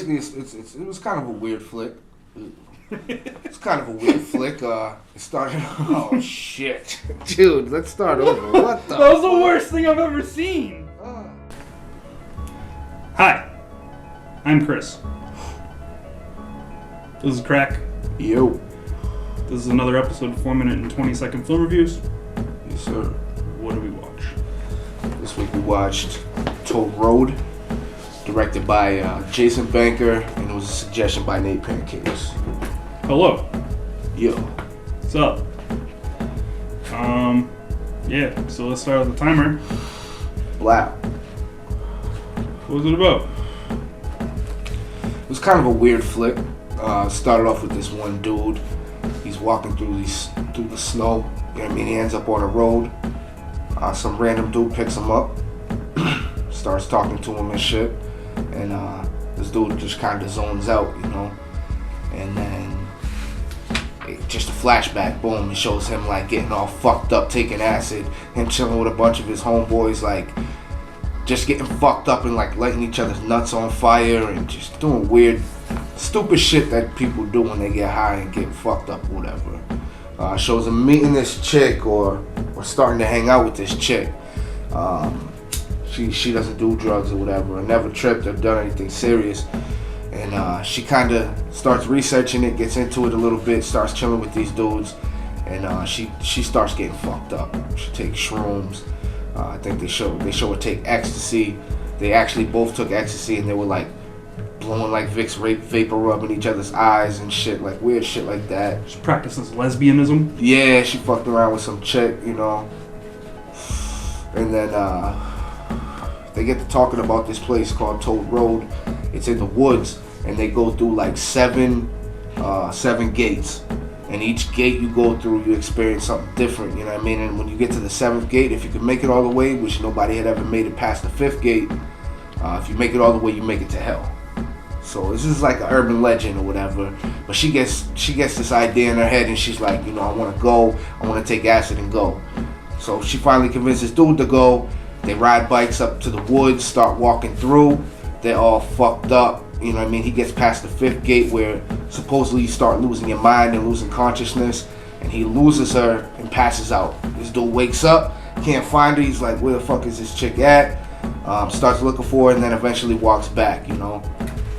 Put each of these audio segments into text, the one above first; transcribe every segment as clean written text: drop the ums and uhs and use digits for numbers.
basically it was kind of a weird flick. It's kind of a weird flick. It started. Oh shit, dude. Let's start over. What the? That was the worst thing I've ever seen. Hi, I'm Chris. This is Crack. Yo. This is another episode of 4-minute and 20-second film reviews. Yes, sir. What do we watch? This week we watched Toll Road, directed by Jason Banker, and it was a suggestion by Nate Pancakes. Hello. Yo. What's up? Yeah, so let's start with the timer. Wow. What was it about? It was kind of a weird flick. Started off with this one dude. He's walking through the snow. You know what I mean? He ends up on a road. Some random dude picks him up, starts talking to him and shit, and this dude just kind of zones out, you know. And then just a flashback, boom, it shows him like getting all fucked up, taking acid, him chilling with a bunch of his homeboys, like just getting fucked up and like lighting each other's nuts on fire and just doing weird, stupid shit that people do when they get high and get fucked up or whatever. Shows him meeting this chick or starting to hang out with this chick. She doesn't do drugs or whatever, or never tripped or done anything serious. And she kind of starts researching it, gets into it a little bit, starts chilling with these dudes, and she starts getting fucked up. She takes shrooms. I think they show her take ecstasy. They actually both took ecstasy, and they were like blowing like Vicks vapor rub in each other's eyes and shit, like weird shit like that. She practices lesbianism. Yeah, she fucked around with some chick, you know. And then they get to talking about this place called Toll Road. It's in the woods, and they go through like seven gates. And each gate you go through, you experience something different, you know what I mean? And when you get to the 7th gate, if you can make it all the way, which nobody had ever made it past the 5th gate, if you make it all the way, you make it to hell. So this is like an urban legend or whatever. But she gets this idea in her head, and she's like, you know, I want to go. I want to take acid and go. So she finally convinces dude to go. They ride bikes up to the woods, start walking through. They're all fucked up. You know what I mean? He gets past the 5th gate where supposedly you start losing your mind and losing consciousness. And he loses her and passes out. This dude wakes up, can't find her. He's like, where the fuck is this chick at? Starts looking for her, and then eventually walks back, you know.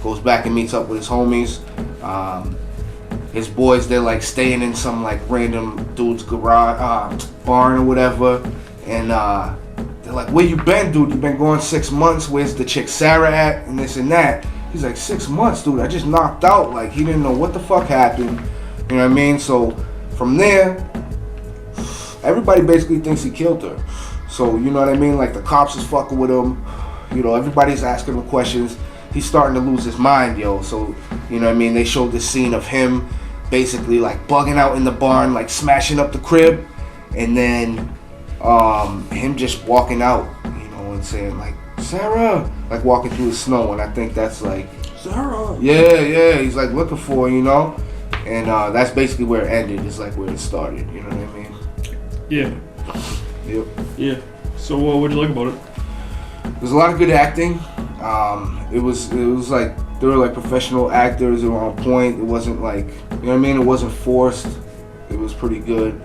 Goes back and meets up with his homies. His boys, they're like staying in some like random dude's garage, barn or whatever. And they're like, where you been, dude? You been going 6 months. Where's the chick Sarah at? And this and that. He's like, 6 months, dude. I just knocked out. Like, he didn't know what the fuck happened. You know what I mean? So from there, everybody basically thinks he killed her. So, you know what I mean? Like, the cops is fucking with him. You know, everybody's asking him questions. He's starting to lose his mind, yo. So, you know what I mean? They showed this scene of him basically, like, bugging out in the barn, like, smashing up the crib. And then him just walking out, you know, and saying, like, Sarah, like walking through the snow, and I think that's like Sarah. Yeah, he's like looking for her, you know, and that's basically where it ended. It's like where it started. You know what I mean? Yeah. Yep. Yeah. So what would you like about it? There's a lot of good acting. It was like they were like professional actors. They were on point. It wasn't like, you know what I mean? It wasn't forced. It was pretty good.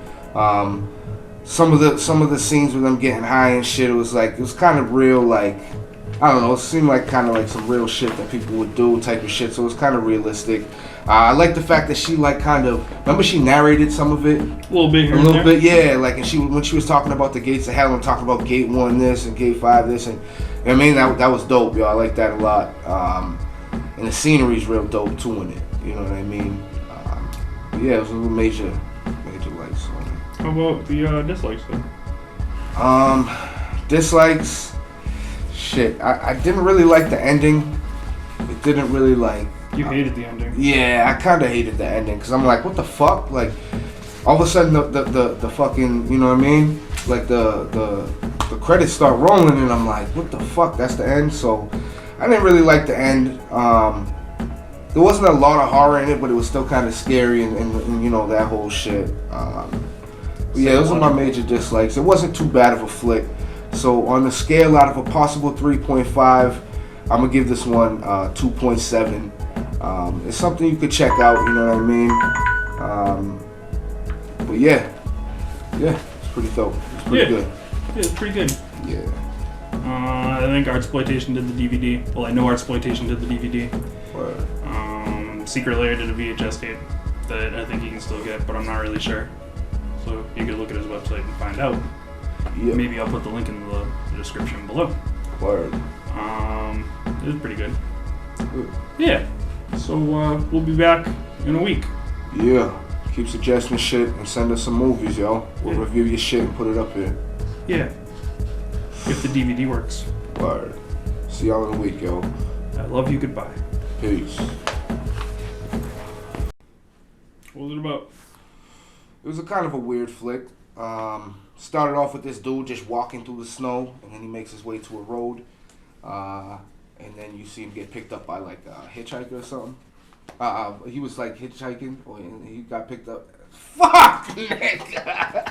Some of the scenes with them getting high and shit, it was kind of real, like, I don't know, it seemed like kind of like some real shit that people would do type of shit, so it was kind of realistic. I like the fact that she like kind of, remember she narrated some of it? A little bit here a little bit, yeah, like, and when she was talking about the gates of hell and talking about gate 1 this and gate 5 this, and you know what I mean, that was dope, yo, I like that a lot. And the scenery's real dope too in it, you know what I mean? Yeah, it was a little major likes on it. How about the dislikes then? Dislikes, shit. I didn't really like the ending. It didn't really like. You hated the ending. Yeah, I kind of hated the ending because I'm like, what the fuck? Like, all of a sudden the fucking, you know what I mean? Like the credits start rolling and I'm like, what the fuck? That's the end. So I didn't really like the end. There wasn't a lot of horror in it, but it was still kind of scary and you know that whole shit. Yeah, those are my major dislikes. It wasn't too bad of a flick. So on the scale, out of a possible 3.5, I'm gonna give this one 2.7. It's something you could check out. You know what I mean? But yeah, it's pretty dope. It's pretty good. Yeah, it's pretty good. Yeah. I think Artsploitation did the DVD. Well, I know Artsploitation did the DVD. Word. Secret Lair did a VHS tape that I think you can still get, but I'm not really sure. So you could look at his website and find out. Yep. Maybe I'll put the link in the description below. Word. It was pretty good. Good. Yeah. So we'll be back in a week. Yeah. Keep suggesting shit and send us some movies, yo. We'll review your shit and put it up here. Yeah. If the DVD works. Word. See y'all in a week, yo. I love you. Goodbye. Peace. What was it about? It was a kind of a weird flick. Started off with this dude just walking through the snow, and then he makes his way to a road, and then you see him get picked up by like a hitchhiker or something. He was like hitchhiking, and he got picked up. Fuck, nigga.